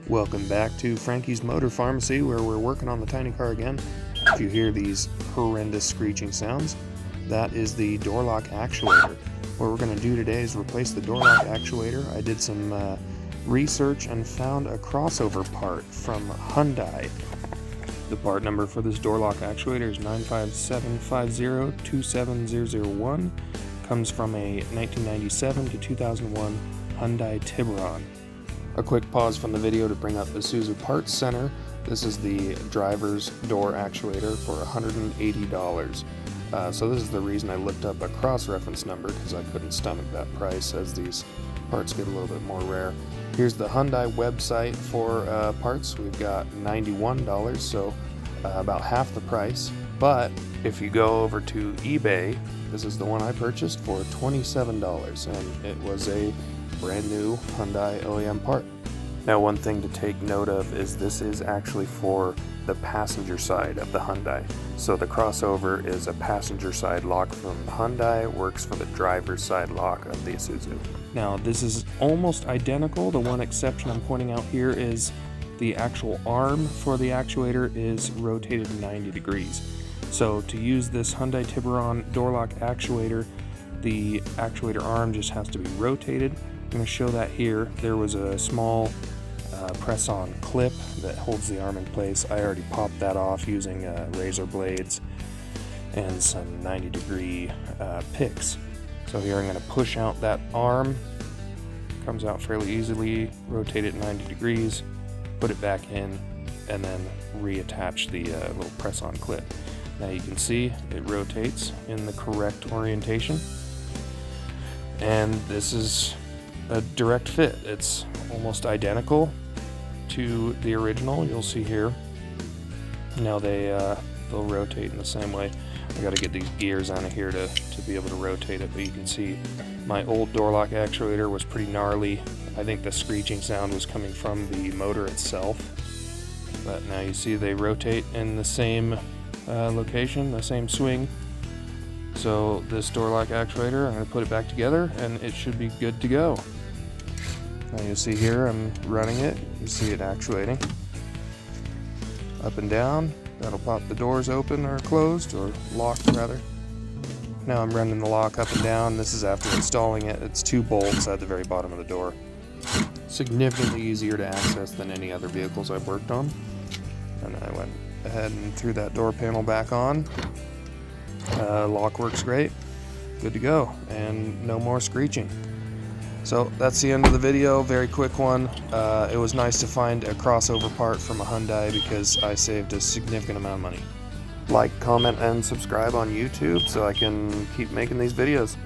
Welcome back to Frankie's Motor Pharmacy, where we're working on the tiny car again. If you hear these horrendous screeching sounds, that is the door lock actuator. What we're going to do today is replace the door lock actuator. I did some research and found a crossover part from Hyundai. The part number for this door lock actuator is 95750-27001. Comes from a 1997 to 2001 Hyundai Tiburon. A quick pause from the video to bring up Isuzu Parts Center. This is the driver's door actuator for $180. So this is the reason I looked up a cross-reference number, because I couldn't stomach that price as these parts get a little bit more rare. Here's the Hyundai website for parts. We've got $91, so about half the price. But if you go over to eBay, this is the one I purchased for $27, and it was a brand new Hyundai OEM part. Now, one thing to take note of is this is actually for the passenger side of the Hyundai. So the crossover is a passenger side lock from Hyundai, works for the driver's side lock of the Isuzu. Now, this is almost identical. The one exception I'm pointing out here is the actual arm for the actuator is rotated 90 degrees. So to use this Hyundai Tiburon door lock actuator, the actuator arm just has to be rotated. I'm going to show that here. There was a small press-on clip that holds the arm in place. I already popped that off using razor blades and some 90-degree picks. So here I'm going to push out that arm. Comes out fairly easily. Rotate it 90 degrees. Put it back in, and then reattach the little press-on clip. Now you can see it rotates in the correct orientation, and this is a direct fit. It's almost identical to the original. You'll see here. Now they'll rotate in the same way. I got to get these gears on here to be able to rotate it, but you can see my old door lock actuator was pretty gnarly. I think the screeching sound was coming from the motor itself, but now you see they rotate in the same location, the same swing. So this door lock actuator, I'm going to put it back together and it should be good to go. Now you'll see here I'm running it. You see it actuating up and down. That'll pop the doors open or closed, or locked rather. Now I'm running the lock up and down. This is after installing it. It's 2 bolts at the very bottom of the door. Significantly easier to access than any other vehicles I've worked on. And I went ahead and threw that door panel back on. Lock works great. Good to go, and no more screeching. So that's the end of the video. Very quick one. It was nice to find a crossover part from a Hyundai because I saved a significant amount of money. Like, comment, and subscribe on YouTube so I can keep making these videos.